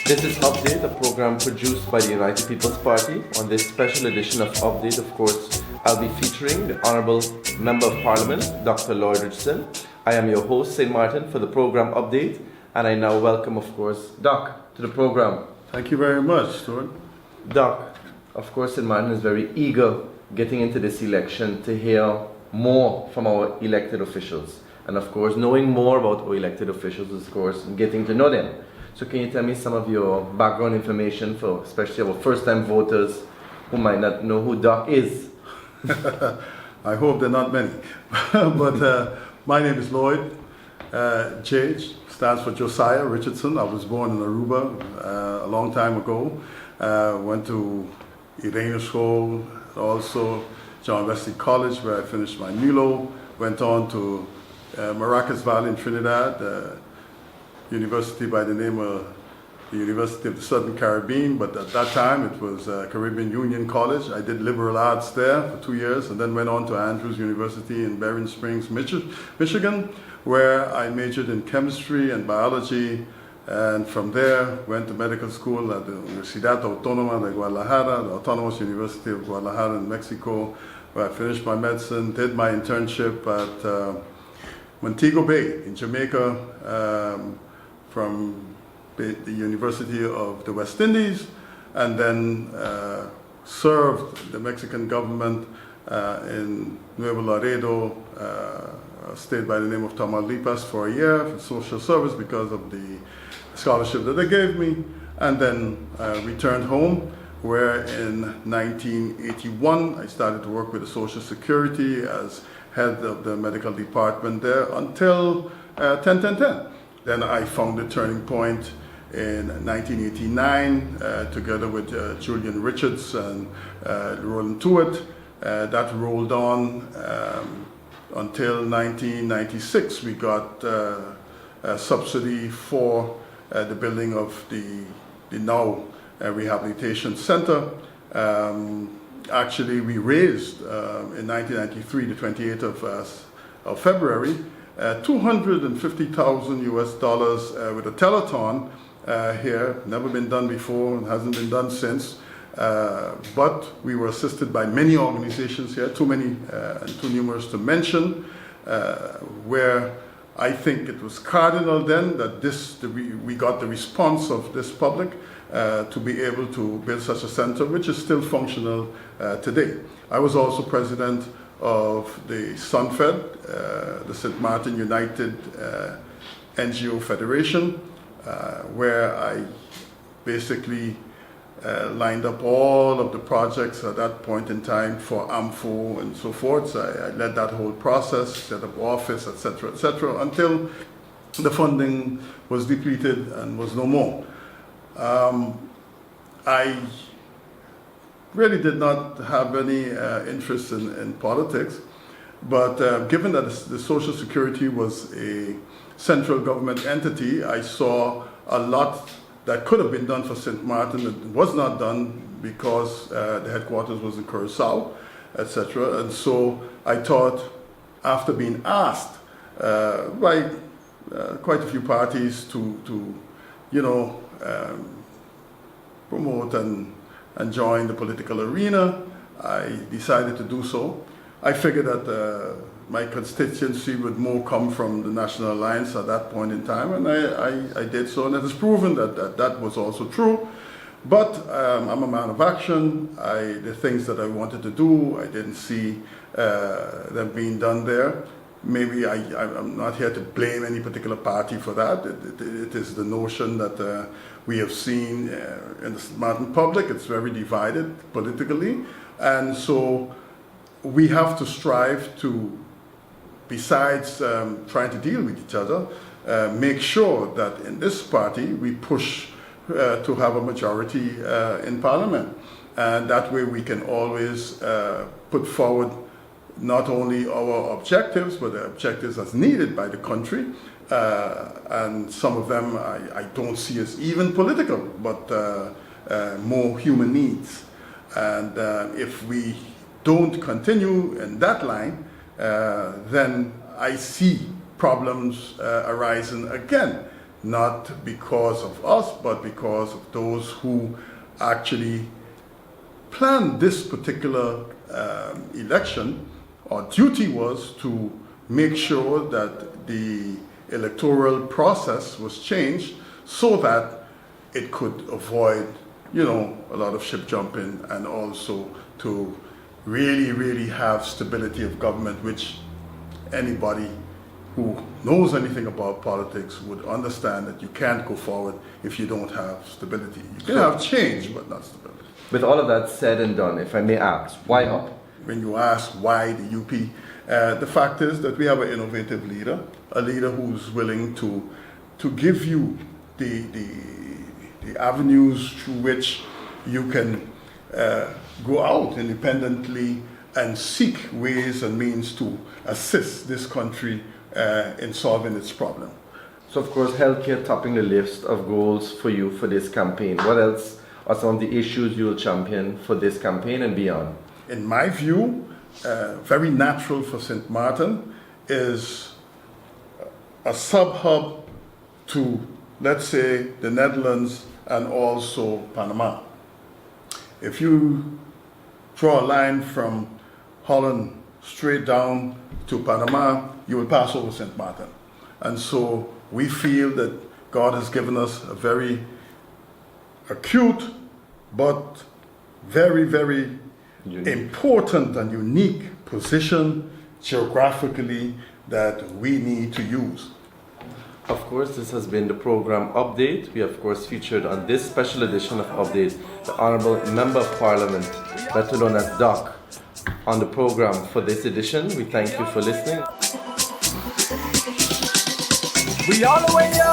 This is Update, a program produced by the United People's Party. On this special edition of Update, of course, I'll be featuring the Honourable Member of Parliament, Dr. Lloyd Richardson. I am your host, St. Martin, for the program Update, and I now welcome, of course, Doc to the program. Thank you very much, Stuart. Doc, of course, St. Martin is very eager getting into this election to hear more from our elected officials. And of course, knowing more about our elected officials, of course, and getting to know them. So can you tell me some of your background information for especially our first-time voters who might not know who Doc is? I hope there are not many. But my name is Lloyd. J stands for Josiah Richardson. I was born in Aruba a long time ago. Went to Iranian school, also John Wesley College, where I finished my MULO. Went on to Maracas Valley in Trinidad, university by the name of the University of the Southern Caribbean, but at that time it was Caribbean Union College. I did liberal arts there for 2 years and then went on to Andrews University in Berrien Springs, Michigan, where I majored in chemistry and biology, and from there went to medical school at the Universidad Autónoma de Guadalajara, the Autonomous University of Guadalajara in Mexico, where I finished my medicine, did my internship at Montego Bay in Jamaica, from the University of the West Indies, and then served the Mexican government in Nuevo Laredo, a state by the name of Tamaulipas, for a year for social service because of the scholarship that they gave me, and then returned home, where in 1981 I started to work with the Social Security as head of the medical department there until 10-10-10. Then I found a turning point in 1989 together with Julian Richards and Roland Tuitt. That rolled on until 1996. We got a subsidy for the building of the now rehabilitation center. Actually, we raised in 1993, the 28th of February, $250,000 US with a telethon here. Never been done before and hasn't been done since. But we were assisted by many organizations here, too many and too numerous to mention, where I think it was cardinal then that we got the response of this public to be able to build such a center, which is still functional today. I was also president of the SUNFED, the St. Martin United NGO Federation, where I basically lined up all of the projects at that point in time for AMFO and so forth. So I led that whole process, set up office, etc., until the funding was depleted and was no more. I really did not have any interest in politics, but given that the Social Security was a central government entity, I saw a lot that could have been done for St. Martin that was not done because the headquarters was in Curacao, etc. And so I thought, after being asked by quite a few parties to promote and join the political arena, I decided to do so. I figured that my constituency would more come from the National Alliance at that point in time, and I did so, and it has proven that was also true. But I'm a man of action. The things that I wanted to do, I didn't see them being done there. Maybe I'm not here to blame any particular party for that. It is the notion that we have seen in the St. Martin public. It's very divided politically, and so we have to strive to, besides trying to deal with each other, make sure that in this party we push to have a majority in Parliament, and that way we can always put forward not only our objectives, but the objectives as needed by the country, and some of them I don't see as even political, but more human needs. And if we don't continue in that line, then I see problems arising again not because of us, but because of those who actually planned this particular election. Our duty was to make sure that the electoral process was changed so that it could avoid, a lot of ship jumping, and also to really have stability of government, which anybody who knows anything about politics would understand that you can't go forward if you don't have stability. You can have change, but not stability. With all of that said and done, if I may ask, why up? When you ask why the UP, the fact is that we have an innovative leader, a leader who's willing to give you the avenues through which you can go out independently and seek ways and means to assist this country in solving its problem. So of course, healthcare topping the list of goals for you for this campaign. What else are some of the issues you will champion for this campaign and beyond? In my view, very natural for St. Martin is a sub-hub to, let's say, the Netherlands and also Panama. If you draw a line from Holland straight down to Panama, you will pass over St. Martin. And so we feel that God has given us a very acute but very important and unique position geographically that we need to use. Of course, this has been the program Update. We of course featured on this special edition of Update the Honourable Member of Parliament, better known as Doc, on the program for this edition. We thank you for listening. We all the way up.